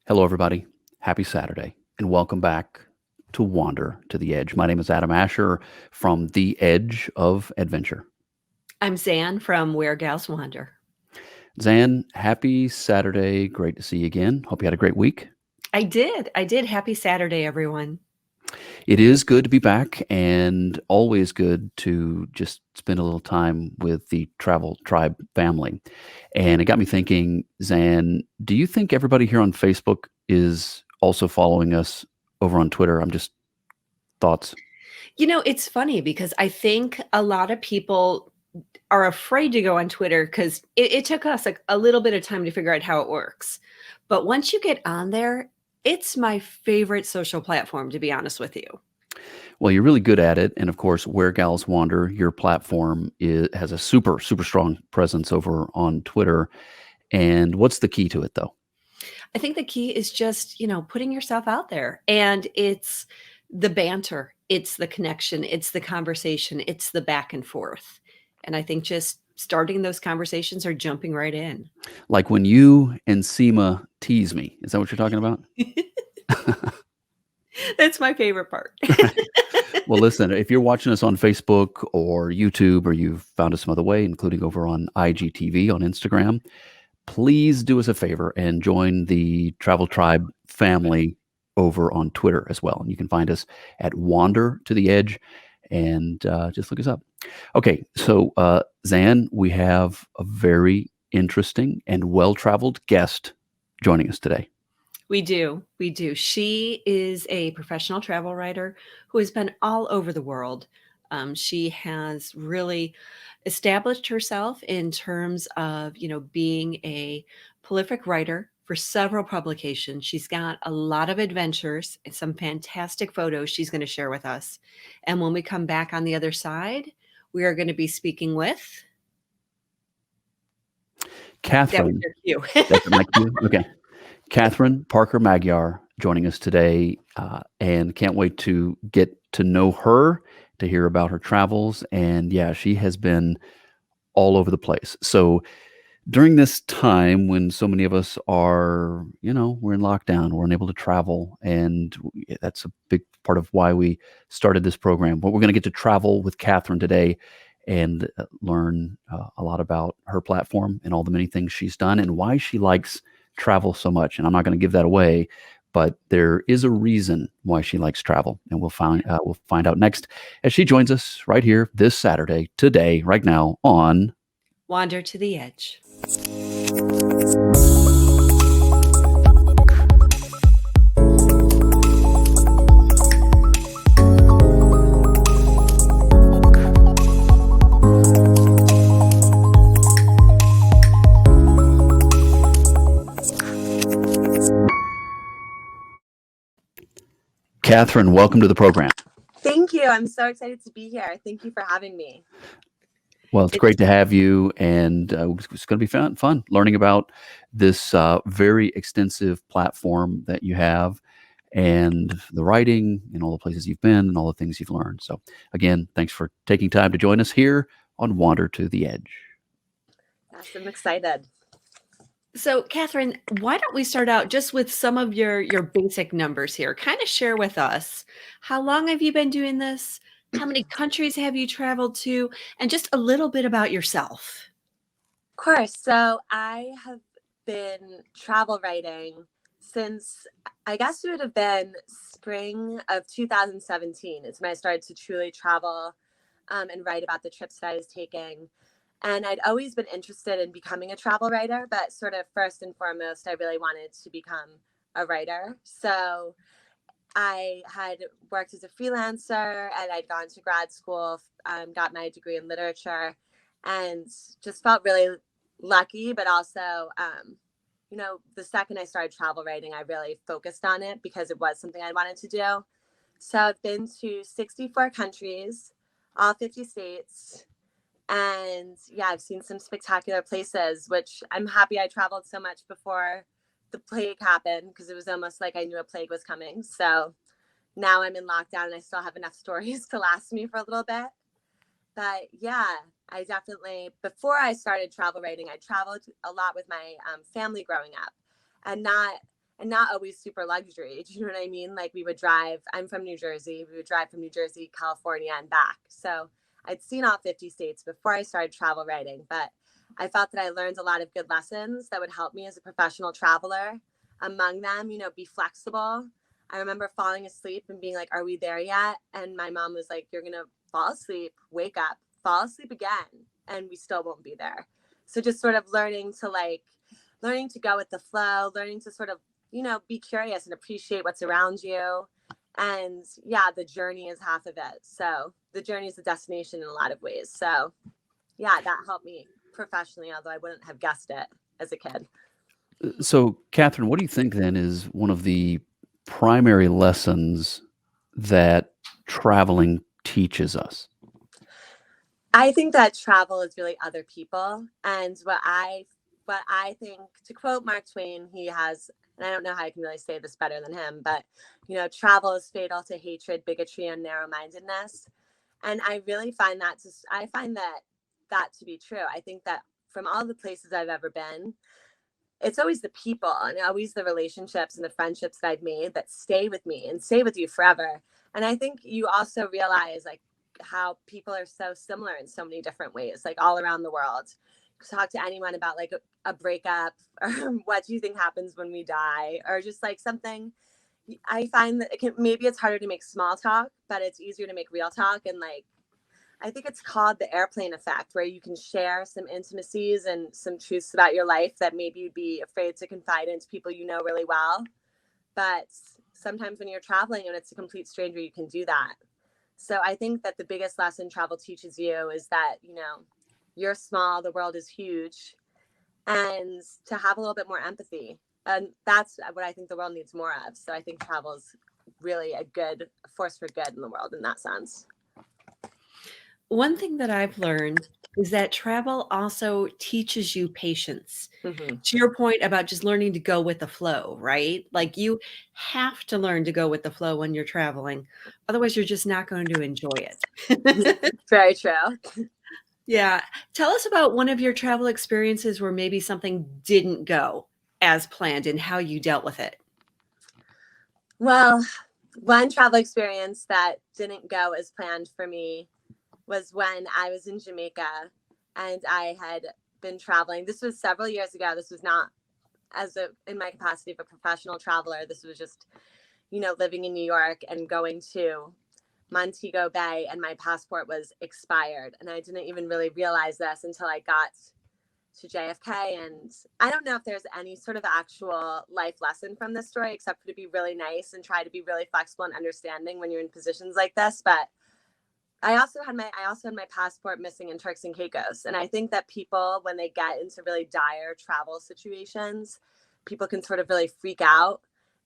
Hello, everybody. Happy Saturday, and welcome back to Wander to the Edge. My name is Adam Asher from The Edge of Adventure. I'm Zanne from Where Gals Wander. Zan, happy Saturday. Great to see you again. Hope you had a great week. I did. I did. Happy Saturday, everyone. It is good to be back and always good to just spend a little time with the Travel Tribe family. And it got me thinking, Zan, do you think everybody here on Facebook is also following us over on Twitter? I'm just thoughts. It's funny because I think a lot of people are afraid to go on Twitter because it took us a little bit of time to figure out how it works. But once you get on there, it's my favorite social platform, to be honest with you. Well, you're really good at it, and of course, Where Gals Wander, your platform has a super strong presence over on Twitter. And what's the key to it, though? I think the key is just, putting yourself out there, and it's the banter, it's the connection, it's the conversation, it's the back and forth. And I think just starting those conversations or jumping right in. Like when you and Seema tease me, is that what you're talking about? That's my favorite part. Well, listen, if you're watching us on Facebook or YouTube, or you've found us some other way, including over on IGTV on Instagram, please do us a favor and join the Travel Tribe family over on Twitter as well. And you can find us at Wander to the Edge, and just look us up. Okay, so Zan, we have a very interesting and well-traveled guest joining us today. We do. We do. She is a professional travel writer who has been all over the world. She has really established herself in terms of, being a prolific writer for several publications. She's got a lot of adventures and some fantastic photos she's going to share with us. And when we come back on the other side, we are going to be speaking with that was Catherine, your cue. that's my cue? Okay. Katherine Parker-Magyar joining us today, and can't wait to get to know her, to hear about her travels. And yeah, she has been all over the place. So during this time when so many of us are, we're in lockdown, we're unable to travel, and that's a big part of why we started this program. But we're going to get to travel with Katherine today and learn a lot about her platform and all the many things she's done and why she likes travel so much. And I'm not going to give that away, but there is a reason why she likes travel, and we'll find out next as she joins us right here this Saturday, today, right now on. Wander to the Edge. Katherine, welcome to the program. Thank you. I'm so excited to be here. Thank you for having me. Well, it's great to have you, and it's going to be fun learning about this very extensive platform that you have, and the writing, and all the places you've been, and all the things you've learned. So, again, thanks for taking time to join us here on Wander to the Edge. Yes, I'm excited. So, Katherine, why don't we start out just with some of your basic numbers here? Kind of share with us, how long have you been doing this? How many countries have you traveled to? And just a little bit about yourself. Of course. So I have been travel writing since, I guess it would have been spring of 2017. It's when I started to truly travel and write about the trips that I was taking. And I'd always been interested in becoming a travel writer, but sort of first and foremost, I really wanted to become a writer. So I had worked as a freelancer, and I'd gone to grad school, got my degree in literature, and just felt really lucky. But also, the second I started travel writing, I really focused on it because it was something I wanted to do. So I've been to 64 countries, all 50 states. And yeah, I've seen some spectacular places, which I'm happy I traveled so much before the plague happened, because it was almost like I knew a plague was coming. So now I'm in lockdown and I still have enough stories to last me for a little bit. But yeah, I definitely, before I started travel writing, I traveled a lot with my family growing up, and and not always super luxury. Do you know what I mean? Like we would drive, I'm from New Jersey. We would drive from New Jersey, California, and back. So I'd seen all 50 states before I started travel writing, but I felt that I learned a lot of good lessons that would help me as a professional traveler. Among them, be flexible. I remember falling asleep and being like, are we there yet? And my mom was like, you're going to fall asleep, wake up, fall asleep again, and we still won't be there. So just sort of learning to go with the flow, learning to sort of, be curious and appreciate what's around you. And yeah, the journey is half of it. So the journey is the destination in a lot of ways. So yeah, that helped me professionally, although I wouldn't have guessed it as a kid. So, Katherine, what do you think then is one of the primary lessons that traveling teaches us? I think that travel is really other people. And what I think, to quote Mark Twain, he has, and I don't know how I can really say this better than him, but travel is fatal to hatred, bigotry, and narrow-mindedness. And I really find that to be true. I think that from all the places I've ever been, it's always the people and always the relationships and the friendships that I've made that stay with me and stay with you forever. And I think you also realize like how people are so similar in so many different ways, like all around the world. Talk to anyone about like a breakup or what do you think happens when we die, or just like something. I find that maybe it's harder to make small talk, but it's easier to make real talk. And like, I think it's called the airplane effect, where you can share some intimacies and some truths about your life that maybe you'd be afraid to confide into people you know really well. But sometimes when you're traveling and it's a complete stranger, you can do that. So I think that the biggest lesson travel teaches you is that, you're small, the world is huge, and to have a little bit more empathy. And that's what I think the world needs more of. So I think travel is really a good force for good in the world in that sense. One thing that I've learned is that travel also teaches you patience. Mm-hmm. To your point about just learning to go with the flow, right? Like you have to learn to go with the flow when you're traveling. Otherwise, you're just not going to enjoy it. Very true. Yeah. Tell us about one of your travel experiences where maybe something didn't go as planned and how you dealt with it. Well, one travel experience that didn't go as planned for me was when I was in Jamaica and I had been traveling. This was several years ago. This was not in my capacity of a professional traveler. This was just, living in New York and going to Montego Bay, and my passport was expired. And I didn't even really realize this until I got to JFK. And I don't know if there's any sort of actual life lesson from this story, except for to be really nice and try to be really flexible and understanding when you're in positions like this. But I also had my passport missing in Turks and Caicos. And I think that people, when they get into really dire travel situations, people can sort of really freak out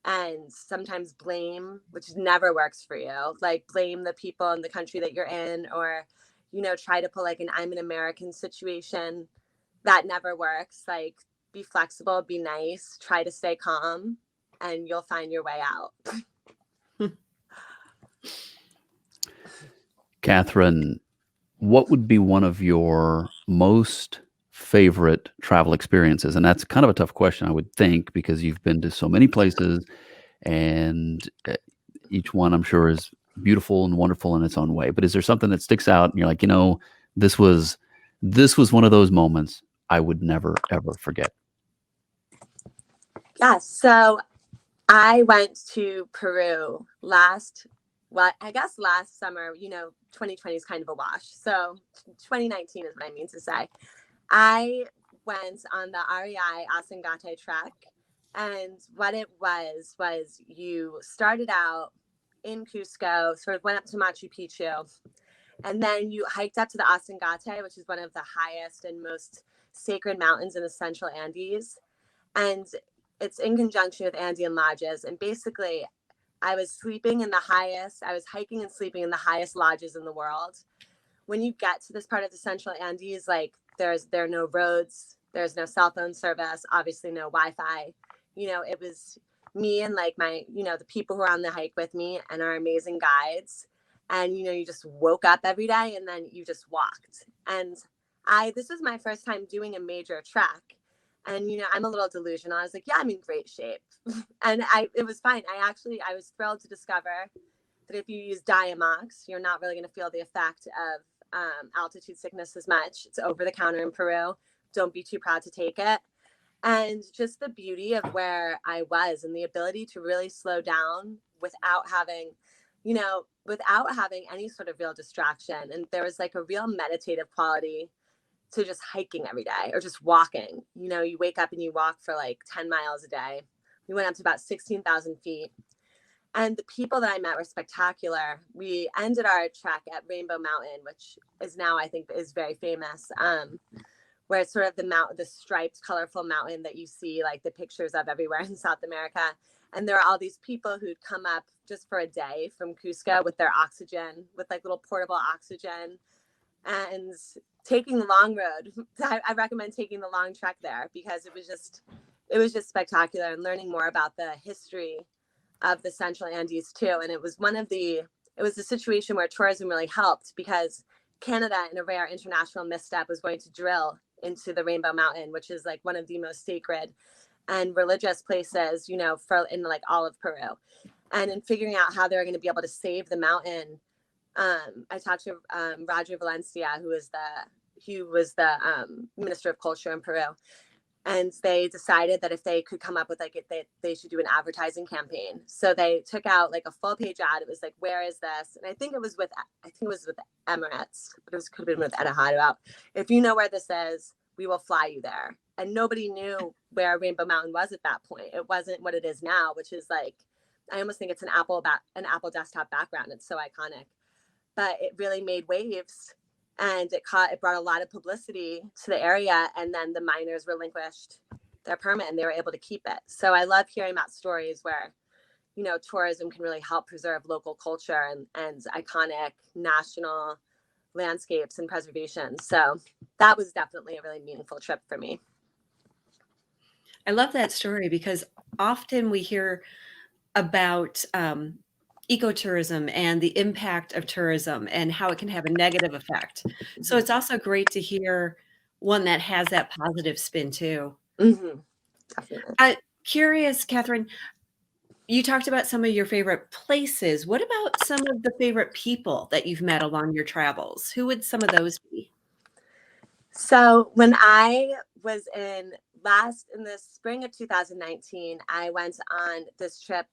and sometimes blame, which never works for you. Like blame the people in the country that you're in, or, try to pull like an I'm an American situation. That never works. Like be flexible, be nice, try to stay calm, and you'll find your way out. Katherine, what would be one of your most favorite travel experiences? And that's kind of a tough question, I would think, because you've been to so many places, and each one I'm sure is beautiful and wonderful in its own way. But is there something that sticks out and you're like, this was one of those moments I would never ever forget? Yeah. So I went to Peru last summer. 2020 is kind of a wash. So 2019 is what I mean to say. I went on the REI Asangate trek. And what it was you started out in Cusco, sort of went up to Machu Picchu, and then you hiked up to the Asangate, which is one of the highest and most sacred mountains in the central Andes. And it's in conjunction with Andean lodges. And basically, I was hiking and sleeping in the highest lodges in the world. When you get to this part of the central Andes, like there are no roads, there's no cell phone service, obviously no Wi-Fi. It was me and like the people who are on the hike with me and our amazing guides. And, you just woke up every day and then you just walked. And this was my first time doing a major trek. And, I'm a little delusional. I was like, yeah, I'm in great shape. And it was fine. I was thrilled to discover that if you use Diamox, you're not really going to feel the effect of altitude sickness as much. It's over the counter in Peru. Don't be too proud to take it. And just the beauty of where I was and the ability to really slow down without having any sort of real distraction. And there was like a real meditative quality to just hiking every day or just walking. You wake up and you walk for like 10 miles a day. We went up to about 16,000 feet. And the people that I met were spectacular. We ended our trek at Rainbow Mountain, which is now, I think, is very famous, where it's sort of the striped, colorful mountain that you see like the pictures of everywhere in South America. And there are all these people who'd come up just for a day from Cusco with their oxygen, with like little portable oxygen, and taking the long road. I recommend taking the long trek there because it was just spectacular, and learning more about the history of the Central Andes too. And it was a situation where tourism really helped because Canada, in a rare international misstep, was going to drill into the Rainbow Mountain, which is like one of the most sacred and religious places, in like all of Peru. And in figuring out how they were going to be able to save the mountain, I talked to Roger Valencia, who was the Minister of Culture in Peru. And they decided that if they could come up with they should do an advertising campaign. So they took out like a full page ad. It was like, where is this? And I think it was with Emirates, but it could have been with Etihad, about, if you know where this is, we will fly you there. And nobody knew where Rainbow Mountain was at that point. It wasn't what it is now, which is like, I almost think it's an Apple desktop background. It's so iconic, but it really made waves. And it brought a lot of publicity to the area, and then the miners relinquished their permit and they were able to keep it. So I love hearing about stories where, tourism can really help preserve local culture and iconic national landscapes and preservation. So that was definitely a really meaningful trip for me. I love that story because often we hear about ecotourism and the impact of tourism and how it can have a negative effect. So it's also great to hear one that has that positive spin too. Mm-hmm. Definitely. Curious, Katherine, you talked about some of your favorite places. What about some of the favorite people that you've met along your travels? Who would some of those be? So when I was in the spring of 2019, I went on this trip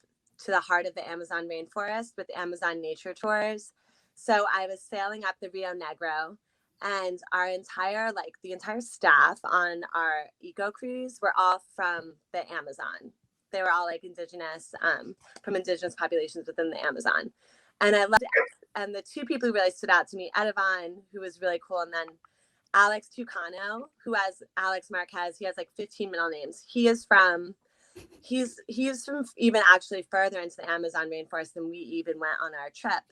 to the heart of the Amazon rainforest with Amazon Nature Tours. So I was sailing up the Rio Negro, and the entire staff on our eco cruise were all from the Amazon. They were all like from indigenous populations within the Amazon. And I loved it. And the two people who really stood out to me, Estevan, who was really cool, and then Alex Tucano, who has Alex Marquez. He has like 15 middle names. He's from even actually further into the Amazon rainforest than we even went on our trip.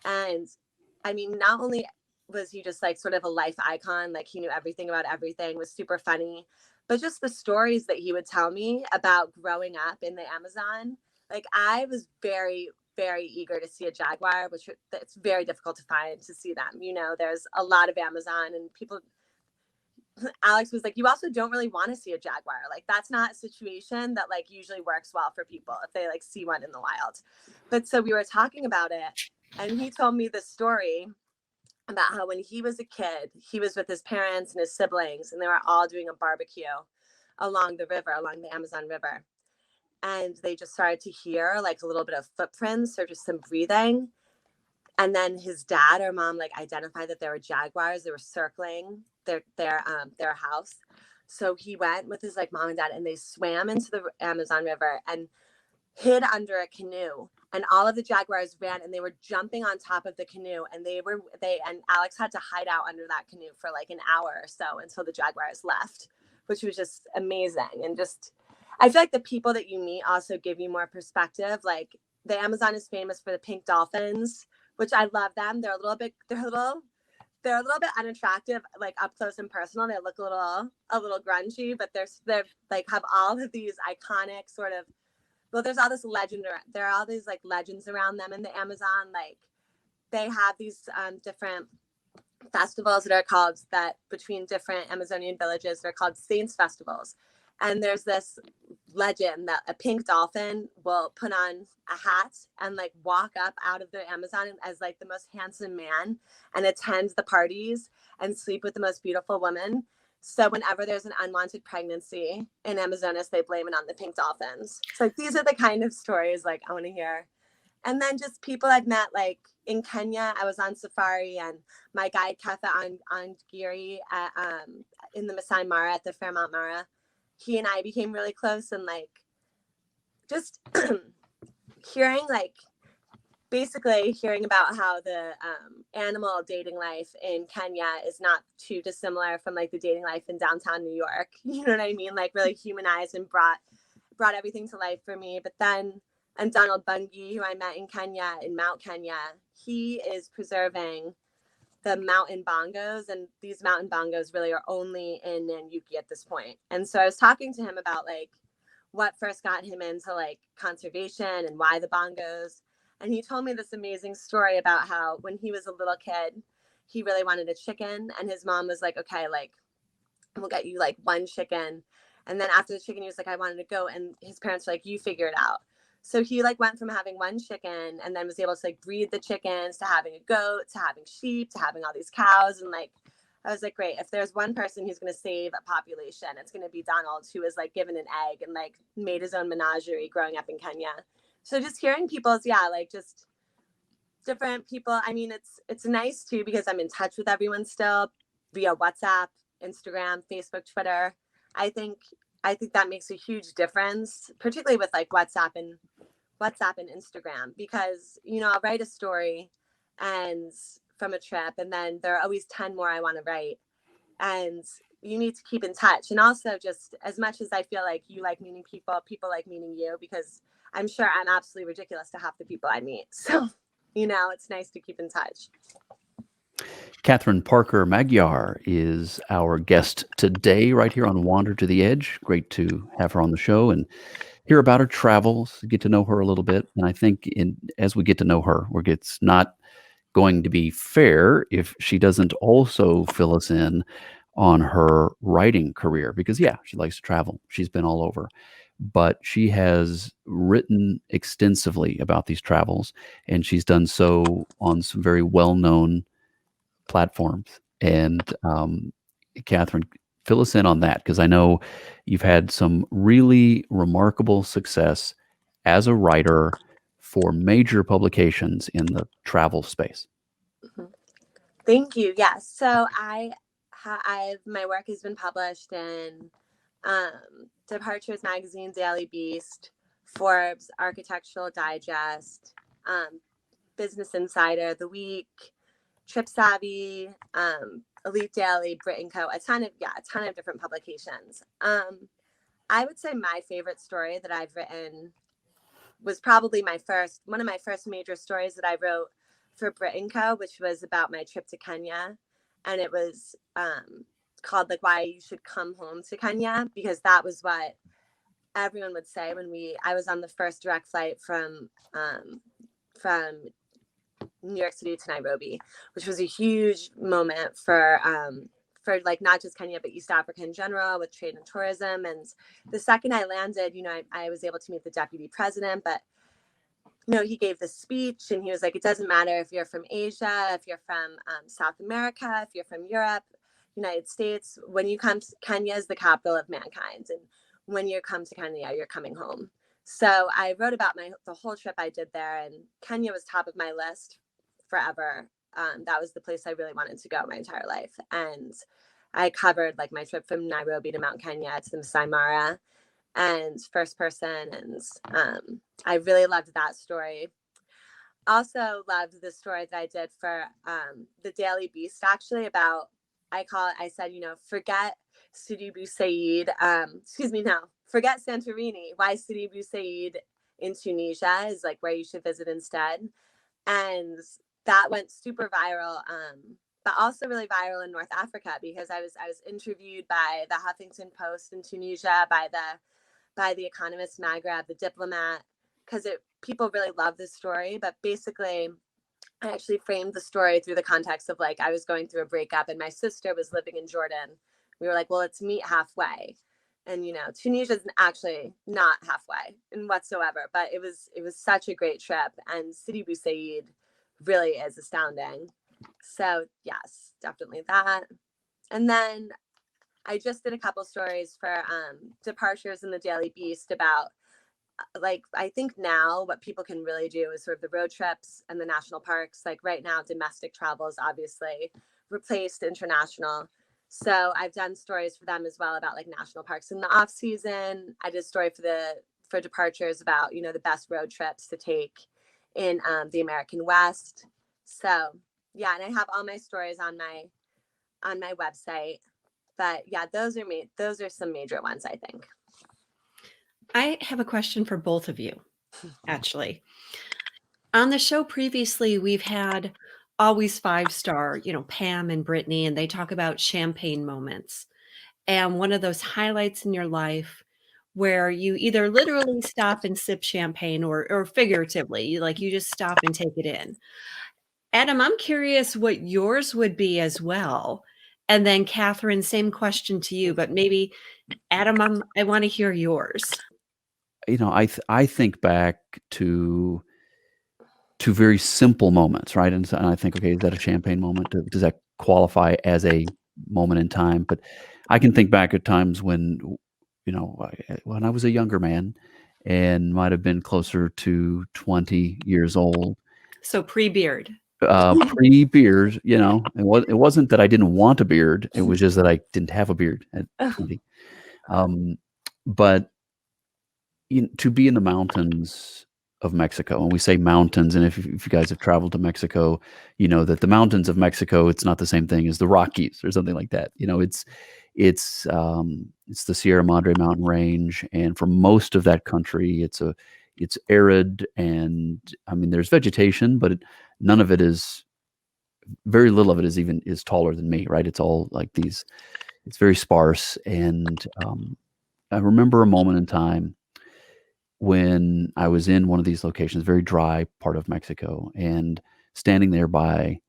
And I mean, not only was he just like sort of a life icon, like he knew everything about everything, was super funny, but just the stories that he would tell me about growing up in the Amazon. Like I was very, very eager to see a jaguar, which it's very difficult to see them. There's a lot of Amazon, and people, Alex was like, you also don't really want to see a jaguar. Like that's not a situation that like usually works well for people if they like see one in the wild. But so we were talking about it, and he told me the story about how when he was a kid, he was with his parents and his siblings, and they were all doing a barbecue along the Amazon River. And they just started to hear like a little bit of footprints or just some breathing. And then his dad or mom like identified that there were jaguars. They were circling their house. So he went with his like mom and dad, and they swam into the Amazon River and hid under a canoe. And all of the jaguars ran, and they were jumping on top of the canoe. And and Alex had to hide out under that canoe for like an hour or so until the jaguars left, which was just amazing. And just, I feel like the people that you meet also give you more perspective. Like the Amazon is famous for the pink dolphins, which I love them. They're a little bit unattractive, like up close and personal. They look a little grungy, but they're like have all of these iconic sort of, there's all this legend. There are all these like legends around them in the Amazon. Like they have these different festivals that between different Amazonian villages, they're called saints festivals. And there's this legend that a pink dolphin will put on a hat and like walk up out of the Amazon as like the most handsome man and attend the parties and sleep with the most beautiful woman. So whenever there's an unwanted pregnancy in Amazonas, they blame it on the pink dolphins. So like, these are the kind of stories like I want to hear. And then just people I've met, like in Kenya, I was on safari, and my guide Katha on Giri in the Masai Mara at the Fairmount Mara, he and I became really close, and like just hearing basically hearing about how the animal dating life in Kenya is not too dissimilar from like the dating life in downtown New York. You know what I mean? Like really humanized and brought everything to life for me. But then, and Donald Bungie, who I met in Kenya, in Mount Kenya, he is preserving the mountain bongos, and these mountain bongos really are only in Nanyuki at this point. And so I was talking to him about like what first got him into like conservation and why the bongos. And he told me this amazing story about how when he was a little kid, he really wanted a chicken, and his mom was like, okay, like we'll get you like one chicken. And then after the chicken, he was like, I wanted to go. And his parents were like, you figure it out. So he like went from having one chicken and then was able to like breed the chickens to having a goat, to having sheep, to having all these cows. And like, I was like, great. If there's one person who's going to save a population, it's going to be Donald, who was like given an egg and like made his own menagerie growing up in Kenya. So just hearing people's, like just different people. I mean, it's nice too, because I'm in touch with everyone still via WhatsApp, Instagram, Facebook, Twitter. I think that makes a huge difference, particularly with like WhatsApp and Instagram, because, I'll write a story and from a trip, and then there are always 10 more I want to write. And you need to keep in touch. And also, just as much as I feel like you like meeting people, people like meeting you, because I'm sure I'm absolutely ridiculous to half the people I meet. So, it's nice to keep in touch. Katherine Parker-Magyar is our guest today right here on Wander to the Edge. Great to have her on the show and hear about her travels, get to know her a little bit. And I think as we get to know her, it's not going to be fair if she doesn't also fill us in on her writing career, because she likes to travel. She's been all over, but she has written extensively about these travels, and she's done so on some very well-known platforms. And Katherine, fill us in on that, because I know you've had some really remarkable success as a writer for major publications in the travel space. Mm-hmm. Thank you. Yes. So my work has been published in Departures Magazine, Daily Beast, Forbes, Architectural Digest, Business Insider, The Week, TripSavvy, Elite Daily, Brit & Co. A ton of different publications. I would say my favorite story that I've written was probably one of my first major stories that I wrote for Brit & Co., which was about my trip to Kenya. And it was called like Why You Should Come Home to Kenya, because that was what everyone would say when I was on the first direct flight from New York City to Nairobi, which was a huge moment for like not just Kenya, but East Africa in general, with trade and tourism. And the second I landed, I was able to meet the deputy president, but he gave this speech and he was like, it doesn't matter if you're from Asia, if you're from South America, if you're from Europe, United States, when you come to Kenya is the capital of mankind. And when you come to Kenya, you're coming home. So I wrote about the whole trip I did there, and Kenya was top of my list forever. That was the place I really wanted to go my entire life. And I covered like my trip from Nairobi to Mount Kenya to the Masai Mara, and first person. And I really loved that story. Also loved the story that I did for the Daily Beast, actually, about, I said, forget Sidi Bou Said, forget Santorini. Why Sidi Bou Said in Tunisia is like where you should visit instead. And that went super viral, but also really viral in North Africa, because I was interviewed by the Huffington Post in Tunisia, by the Economist Maghreb, the Diplomat, because people really love this story. But basically, I actually framed the story through the context of like I was going through a breakup and my sister was living in Jordan. We were like, well, let's meet halfway. And Tunisia is actually not halfway in whatsoever, but it was such a great trip, and Sidi Bou Said really is astounding. So yes, definitely that. And then I just did a couple stories for Departures in the Daily Beast about like, I think now what people can really do is sort of the road trips and the national parks. Like right now, domestic travel is obviously replaced international. So I've done stories for them as well about like national parks in the off season. I did a story for Departures about the best road trips to take in the American West. So yeah, and I have all my stories on my website. But yeah, those are some major ones, I think. I have a question for both of you, actually. On the show previously, we've had always 5-star, Pam and Brittany, and they talk about champagne moments. And one of those highlights in your life where you either literally stop and sip champagne or figuratively, like you just stop and take it in. Adam, I'm curious what yours would be as well. And then Katherine, same question to you, but maybe Adam, I want to hear yours. I think back to very simple moments, right? And I think, okay, is that a champagne moment? Does that qualify as a moment in time? But I can think back at times when, when I was a younger man and might have been closer to 20 years old, So pre-beard. pre-beard, it wasn't that I didn't want a beard. It was just that I didn't have a beard at 20. But to be in the mountains of Mexico, and we say mountains, and if you guys have traveled to Mexico, you know that the mountains of Mexico, it's not the same thing as the Rockies or something like that. It's the Sierra Madre mountain range, and for most of that country, it's arid, and I mean there's vegetation, but none of it is, very little of it is taller than me, right? It's all like these, it's very sparse, and I remember a moment in time when I was in one of these locations, very dry part of Mexico, and standing there by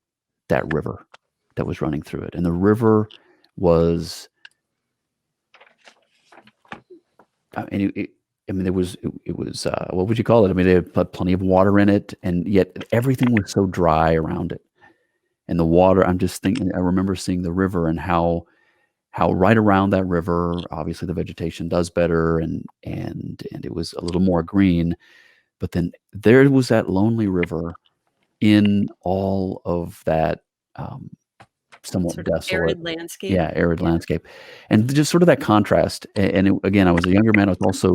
that river that was running through it. And the river was, I mean, it was, what would you call it? I mean, it had plenty of water in it, and yet everything was so dry around it. And the water, I'm just thinking, I remember seeing the river and how right around that river, obviously the vegetation does better, and it was a little more green. But then there was that lonely river in all of that, somewhat Sort of desolate, arid landscape. yeah, arid landscape, and just sort of that contrast. And again, I was a younger man. I was also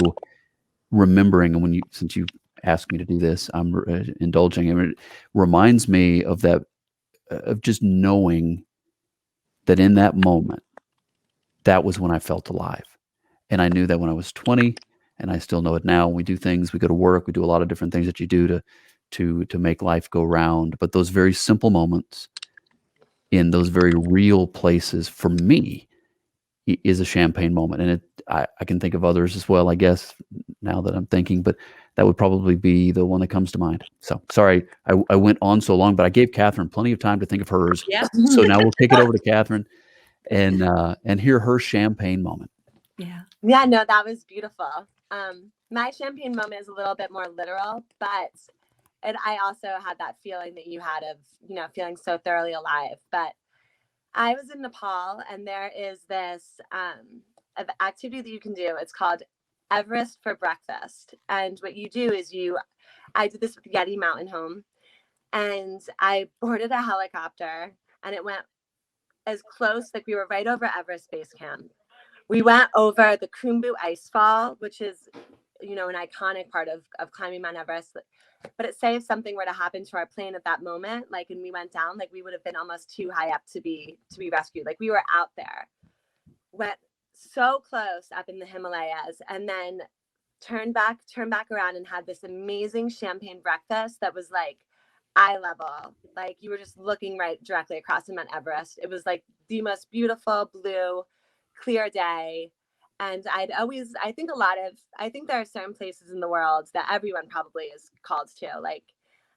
remembering, and since you asked me to do this, I'm indulging. And it reminds me of that, of just knowing that in that moment, that was when I felt alive. And I knew that when I was 20, and I still know it now. We do things, we go to work, we do a lot of different things that you do to make life go round. But those very simple moments in those very real places, for me, is a champagne moment. And I can think of others as well, I guess, now that I'm thinking, but that would probably be the one that comes to mind. So sorry, I went on so long, but I gave Katherine plenty of time to think of hers. Yeah. So now we'll kick it over to Katherine and hear her champagne moment. Yeah, no, that was beautiful. My champagne moment is a little bit more literal, but I also had that feeling that you had of, feeling so thoroughly alive. But I was in Nepal, and there is this activity that you can do. It's called Everest for breakfast. And what you do is I did this with Yeti Mountain Home, and I boarded a helicopter, and it went as close, like we were right over Everest Base Camp. We went over the Khumbu Icefall, which is, an iconic part of climbing Mount Everest. But it say if something were to happen to our plane at that moment, like, and we went down, like we would have been almost too high up to be rescued. Like we were out there, went so close up in the Himalayas, and then turned back around and had this amazing champagne breakfast that was like eye level. Like you were just looking right directly across the Mount Everest. It was like the most beautiful blue, clear day. And I think there are certain places in the world that everyone probably is called to. Like,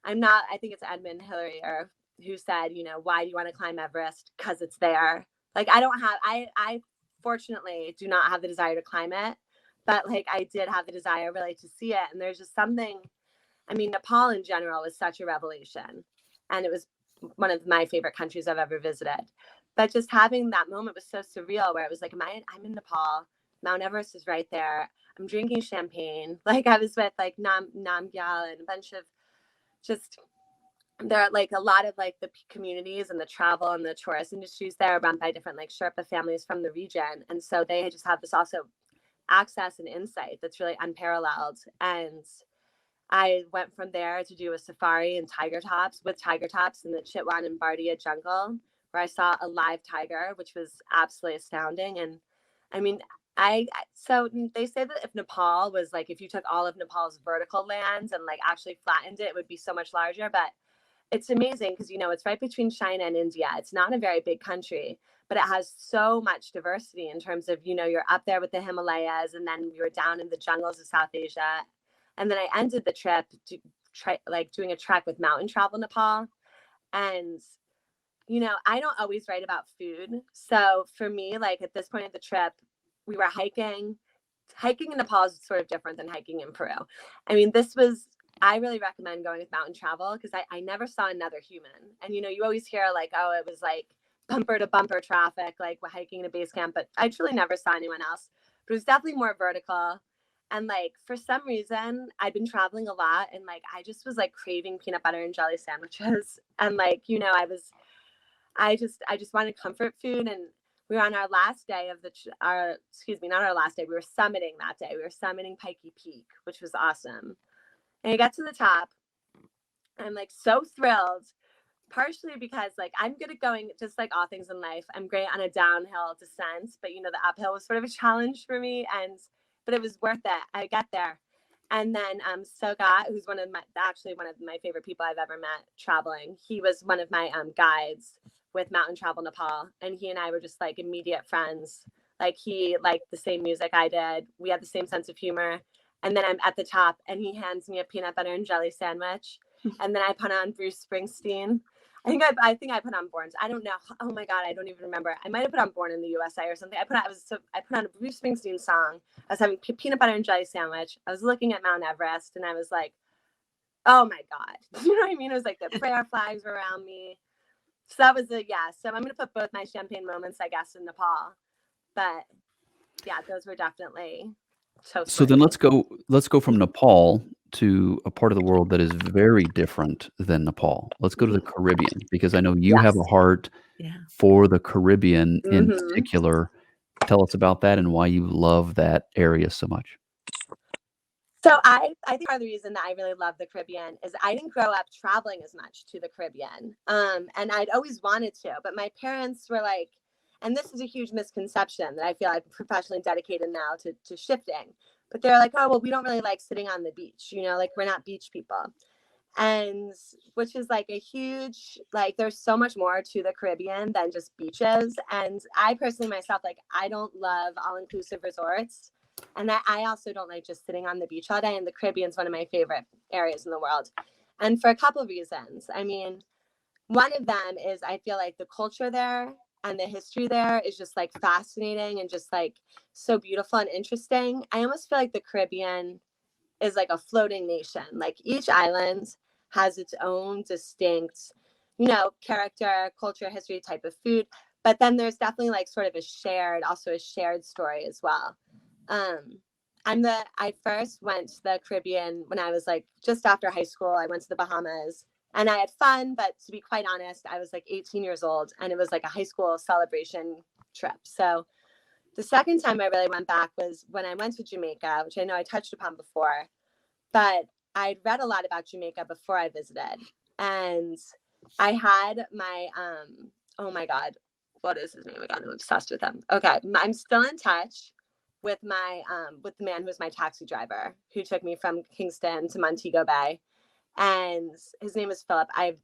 I think it's Edmund Hillary who said, why do you want to climb Everest? Because it's there. Like, I fortunately do not have the desire to climb it, but like I did have the desire really to see it. And there's just something, I mean, Nepal in general was such a revelation, and it was one of my favorite countries I've ever visited. But just having that moment was so surreal, where it was like, I'm in Nepal, Mount Everest is right there, I'm drinking champagne. Like I was with like Namgyal and a bunch of just, there are like a lot of like the communities and the travel and the tourist industries there run by different like Sherpa families from the region. And so they just have this also access and insight that's really unparalleled. And I went from there to do a safari in tiger tops in the Chitwan and Bardia jungle, where I saw a live tiger, which was absolutely astounding. And I mean, so they say that if Nepal was like, if you took all of Nepal's vertical lands and like actually flattened it, it would be so much larger. But it's amazing because, you know, it's right between China and India. It's not a very big country, but it has so much diversity in terms of, you know, you're up there with the Himalayas, and then you were down in the jungles of South Asia. And then I ended the trip doing a trek with Mountain Travel Nepal. And, you know, I don't always write about food. So for me, like at this point of the trip, we were hiking. Hiking in Nepal is sort of different than hiking in Peru. I mean, I really recommend going with Mountain Travel because I never saw another human. And, you know, you always hear like, oh, it was like bumper to bumper traffic, like we're hiking in a base camp, but I truly never saw anyone else. But it was definitely more vertical. And like, for some reason, I've been traveling a lot, and like, I just was like craving peanut butter and jelly sandwiches. And like, you know, I just wanted comfort food. And we were on our last day of not our last day. We were summiting that day. We were summiting Pikey Peak, which was awesome. And I got to the top. I'm like so thrilled, partially because like I'm good at going, just like all things in life. I'm great on a downhill descent, but you know, the uphill was sort of a challenge for me, but it was worth it. I got there. And then Sogat, who's one of my favorite people I've ever met traveling. He was one of my guides with Mountain Travel Nepal, and he and I were just like immediate friends. Like he liked the same music I did. We had the same sense of humor. And then I'm at the top, and he hands me a peanut butter and jelly sandwich. And then I put on Bruce Springsteen. I think I put on Born. I don't know. Oh my God, I don't even remember. I might have put on Born in the USA or something. I put on a Bruce Springsteen song. I was having peanut butter and jelly sandwich. I was looking at Mount Everest, and I was like, oh my God. You know what I mean? It was like the prayer flags were around me. So that was so I'm gonna put both my champagne moments, I guess, in Nepal. But yeah, those were definitely So then let's go from Nepal to a part of the world that is very different than Nepal. Let's go to the Caribbean, because I know you have a heart Yeah. for the Caribbean in Mhm. particular. Tell us about that and why you love that area so much. So I think part of the reason that I really love the Caribbean is I didn't grow up traveling as much to the Caribbean. And I'd always wanted to, but my parents were like, and this is a huge misconception that I feel I'm professionally dedicated now to shifting. But they're like, oh, well, we don't really like sitting on the beach, you know, like we're not beach people. And which is like a huge, like there's so much more to the Caribbean than just beaches. And I personally myself, like I don't love all-inclusive resorts. And I also don't like just sitting on the beach all day. And the Caribbean is one of my favorite areas in the world. And for a couple of reasons. I mean, one of them is I feel like the culture there and the history there is just like fascinating and just like so beautiful and interesting. I almost feel like the Caribbean is like a floating nation. Like each island has its own distinct, you know, character, culture, history, type of food. But then there's definitely like sort of a shared story as well. Um, I first went to the Caribbean when I was like just after high school. I went to the Bahamas and I had fun, but to be quite honest, I was like 18 years old and it was like a high school celebration trip. So the second time I really went back was when I went to Jamaica, which I know I touched upon before, but I'd read a lot about Jamaica before I visited. And I had my, oh my God, what is his name? Oh my God, I'm obsessed with him. Okay. I'm still in touch with with the man who was my taxi driver who took me from Kingston to Montego Bay. And his name is Philip. I'm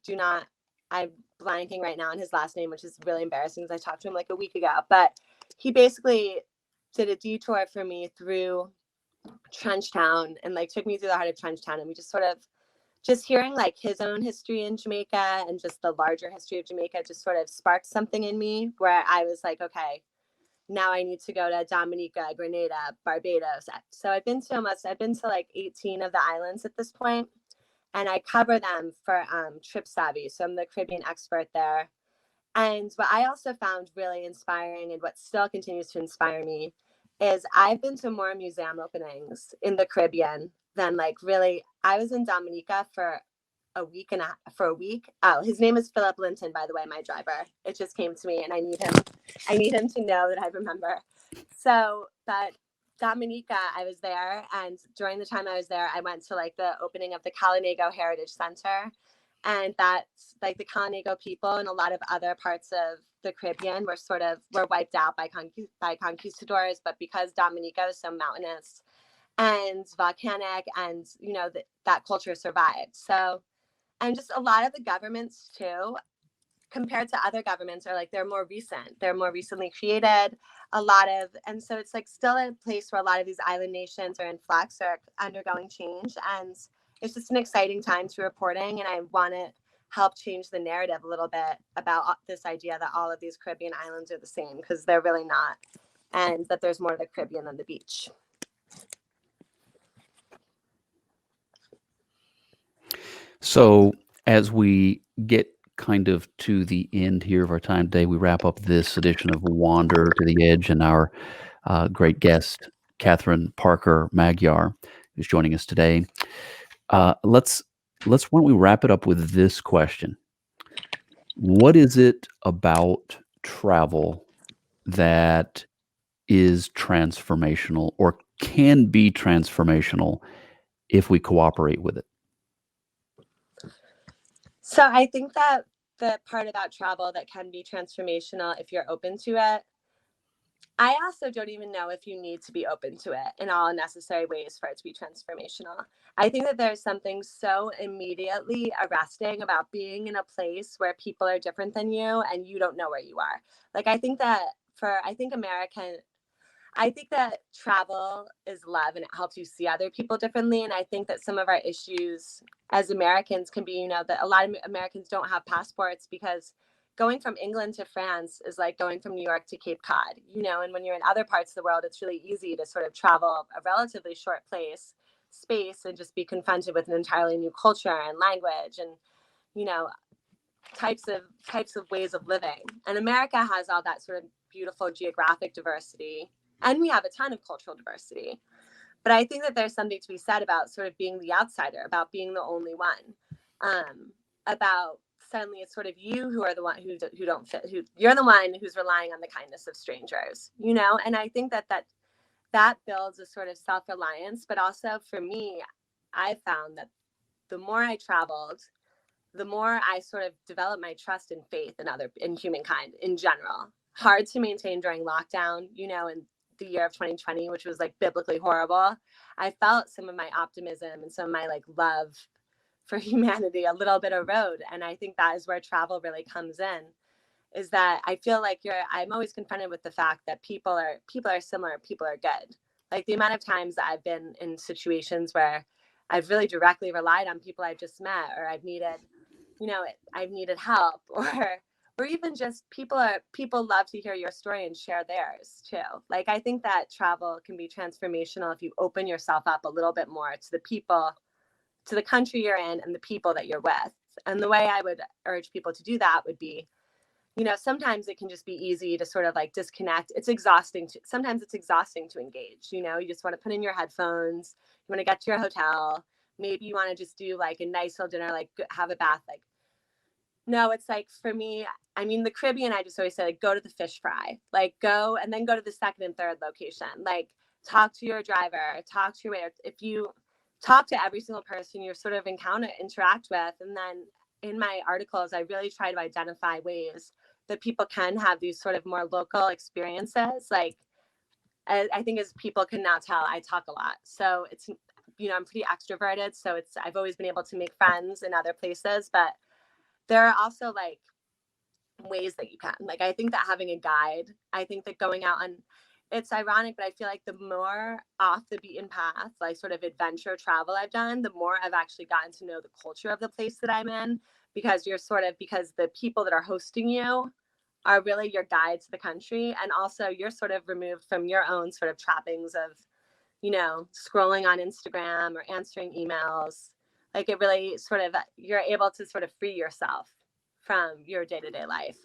blanking right now on his last name, which is really embarrassing because I talked to him like a week ago, but he basically did a detour for me through Trenchtown and like took me through the heart of Trenchtown. And we just sort of just hearing like his own history in Jamaica and just the larger history of Jamaica just sort of sparked something in me where I was like, okay, now I need to go to Dominica, Grenada, Barbados. So I've been to like 18 of the islands at this point, and I cover them for TripSavvy. So I'm the Caribbean expert there. And what I also found really inspiring, and what still continues to inspire me, is I've been to more museum openings in the Caribbean than like really. I was in Dominica for a week. Oh, his name is Philip Linton, by the way, my driver. It just came to me, and I need him. I need him to know that I remember. So, but Dominica, I was there, and during the time I was there, I went to like the opening of the Calinego Heritage Center, and that's like the Calinego people and a lot of other parts of the Caribbean were wiped out by conquistadors, but because Dominica is so mountainous and volcanic, and that culture survived. So, and just a lot of the governments too, compared to other governments, are like they're more recently created. And so it's like still a place where a lot of these island nations are in flux or undergoing change, and it's just an exciting time to reporting, and I want to help change the narrative a little bit about this idea that all of these Caribbean islands are the same, because they're really not, and that there's more to the Caribbean than the beach. So as we get kind of to the end here of our time today, we wrap up this edition of Wander to the Edge, and our great guest, Katherine Parker-Magyar, who's joining us today. Let's why don't we wrap it up with this question? What is it about travel that is transformational or can be transformational if we cooperate with it? So I think that the part about travel that can be transformational if you're open to it, I also don't even know if you need to be open to it in all necessary ways for it to be transformational. I think that there's something so immediately arresting about being in a place where people are different than you and you don't know where you are. Like, I think that I think that travel is love, and it helps you see other people differently. And I think that some of our issues as Americans can be, that a lot of Americans don't have passports, because going from England to France is like going from New York to Cape Cod, and when you're in other parts of the world, it's really easy to sort of travel a relatively short space and just be confronted with an entirely new culture and language and, types of ways of living. And America has all that sort of beautiful geographic diversity, and we have a ton of cultural diversity. But I think that there's something to be said about sort of being the outsider, about being the only one, about suddenly it's sort of you who are the one who don't fit, who you're the one who's relying on the kindness of strangers, And I think that builds a sort of self-reliance. But also for me, I found that the more I traveled, the more I sort of developed my trust and faith in humankind in general. Hard to maintain during lockdown, in the year of 2020, which was like biblically horrible. I felt some of my optimism and some of my like love for humanity a little bit erode. And I think that is where travel really comes in, is that I feel like I'm always confronted with the fact that people are similar, people are good. Like the amount of times that I've been in situations where I've really directly relied on people I've just met, or I've needed help, or even just people love to hear your story and share theirs too. Like, I think that travel can be transformational if you open yourself up a little bit more to the people, to the country you're in, and the people that you're with. And the way I would urge people to do that would be, sometimes it can just be easy to sort of like disconnect. Sometimes it's exhausting to engage. You just want to put in your headphones, you want to get to your hotel, maybe you want to just do like a nice little dinner, like have a bath. Like, no, it's like, for me, I mean, the Caribbean, I just always say, like, go to the fish fry, like go, and then go to the second and third location, like talk to your driver, talk to your waiter. If you talk to every single person you sort of interact with, and then in my articles, I really try to identify ways that people can have these sort of more local experiences. Like, I think as people can now tell, I talk a lot. So it's, I'm pretty extroverted. So I've always been able to make friends in other places, but there are also like ways that you can, like, I think that having a guide, I think that going out on, it's ironic, but I feel like the more off the beaten path, like sort of adventure travel I've done, the more I've actually gotten to know the culture of the place that I'm in, because because the people that are hosting you are really your guide to the country. And also you're sort of removed from your own sort of trappings of, scrolling on Instagram or answering emails. Like it really sort of, you're able to sort of free yourself from your day-to-day life.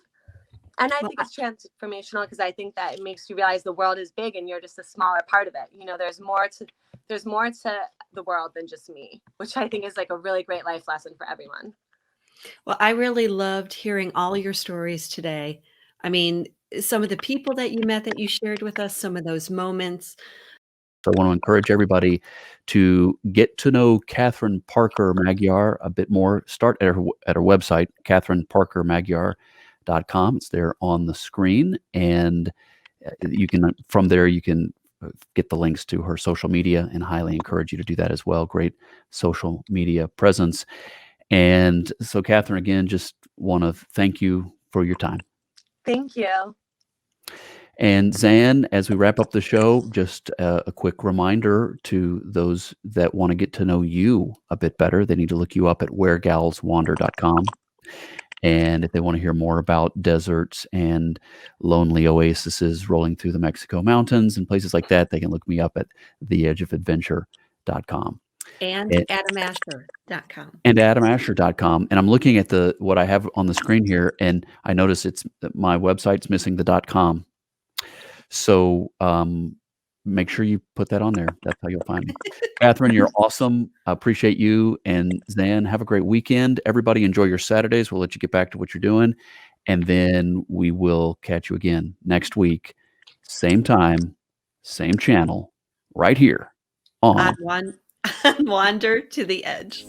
And I Well, think it's transformational because I think that it makes you realize the world is big and you're just a smaller part of it. There's more to the world than just me, which I think is like a really great life lesson for everyone. Well, I really loved hearing all your stories today. I mean, some of the people that you met that you shared with us, some of those moments. So I want to encourage everybody to get to know Katherine Parker-Magyar a bit more. Start at her website, katherineparkermagyar.com. It's there on the screen, and from there you can get the links to her social media, and highly encourage you to do that as well. Great social media presence. And so, Katherine, again, just want to thank you for your time. Thank you. And Zanne, as we wrap up the show, just a quick reminder to those that want to get to know you a bit better, they need to look you up at wheregalswander.com. And if they want to hear more about deserts and lonely oases rolling through the Mexico mountains and places like that, they can look me up at theedgeofadventure.com. And adamasher.com. And adamasher.com. And I'm looking at what I have on the screen here, and I notice my website's missing the .com. So make sure you put that on there. That's how you'll find me. Katherine, you're awesome. I appreciate you. And Zanne, have a great weekend. Everybody enjoy your Saturdays. We'll let you get back to what you're doing. And then we will catch you again next week. Same time, same channel, right here on Wander to the Edge.